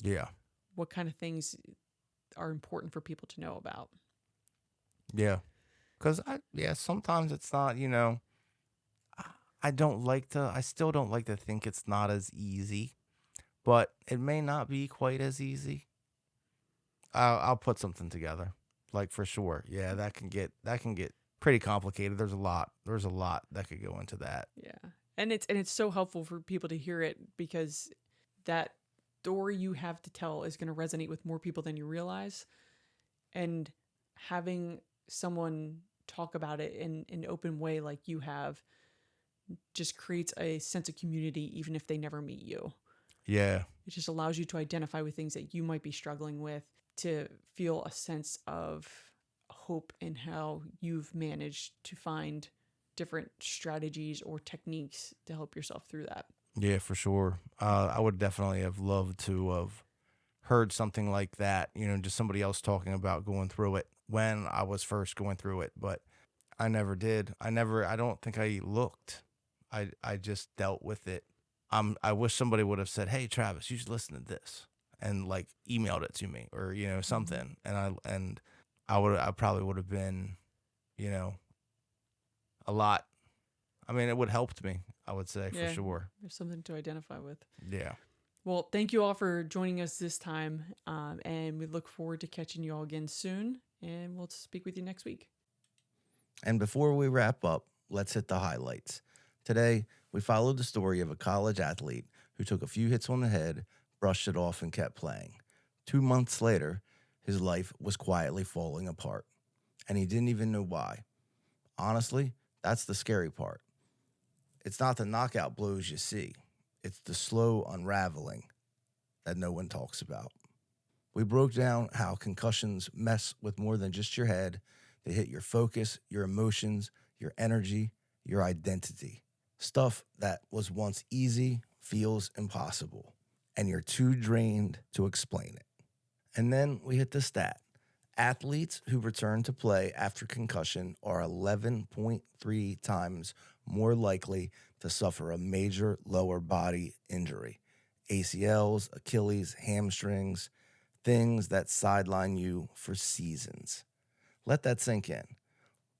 S1: Yeah.
S2: What kind of things are important for people to know about?
S1: Yeah. Because sometimes it's not, I still don't like to think it's not as easy, but it may not be quite as easy. I'll put something together, like, for sure. Yeah, that can get pretty complicated. There's a lot that could go into that.
S2: Yeah. And it's so helpful for people to hear it, because that story you have to tell is going to resonate with more people than you realize. And having someone talk about it in an open way like you have just creates a sense of community, even if they never meet you.
S1: Yeah.
S2: It just allows you to identify with things that you might be struggling with, to feel a sense of hope in how you've managed to find different strategies or techniques to help yourself through that.
S1: Yeah, for sure. I would definitely have loved to have heard something like that, just somebody else talking about going through it when I was first going through it, but I never did. I don't think I looked. I just dealt with it. I wish somebody would have said, "Hey, Travis, you should listen to this," and like emailed it to me or,
S2: Mm-hmm.
S1: something. I probably would have been, you know, a lot. I mean, it would have helped me, I would say for
S2: Yeah,
S1: sure.
S2: there's something to identify with.
S1: Yeah.
S2: Well, thank you all for joining us this time, and we look forward to catching you all again soon. And we'll speak with you next week.
S1: And before we wrap up, let's hit the highlights. Today, we followed the story of a college athlete who took a few hits on the head, brushed it off, and kept playing. 2 months later, his life was quietly falling apart, and he didn't even know why. Honestly, that's the scary part. It's not the knockout blows you see, it's the slow unraveling that no one talks about. We broke down how concussions mess with more than just your head. They hit your focus, your emotions, your energy, your identity. Stuff that was once easy feels impossible, and you're too drained to explain it. And then we hit the stat. Athletes who return to play after concussion are 11.3 times more likely to suffer a major lower body injury. ACLs, Achilles, hamstrings, things that sideline you for seasons. Let that sink in.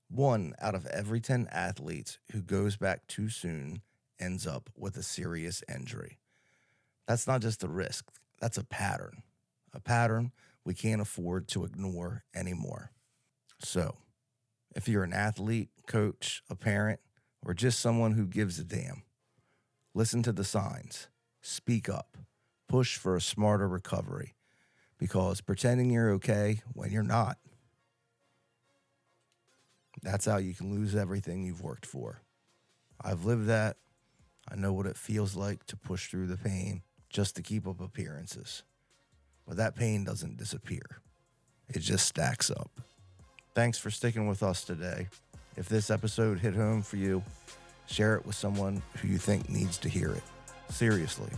S1: 1 out of every 10 athletes who goes back too soon ends up with a serious injury. That's not just a risk, that's a pattern we can't afford to ignore anymore. So, if you're an athlete, coach, a parent, or just someone who gives a damn, listen to the signs, speak up, push for a smarter recovery, because pretending you're okay when you're not, that's how you can lose everything you've worked for. I've lived that. I know what it feels like to push through the pain just to keep up appearances. But that pain doesn't disappear. It just stacks up. Thanks for sticking with us today. If this episode hit home for you, share it with someone who you think needs to hear it. Seriously,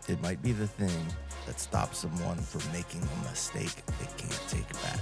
S1: it might be the thing that stops someone from making a mistake they can't take back.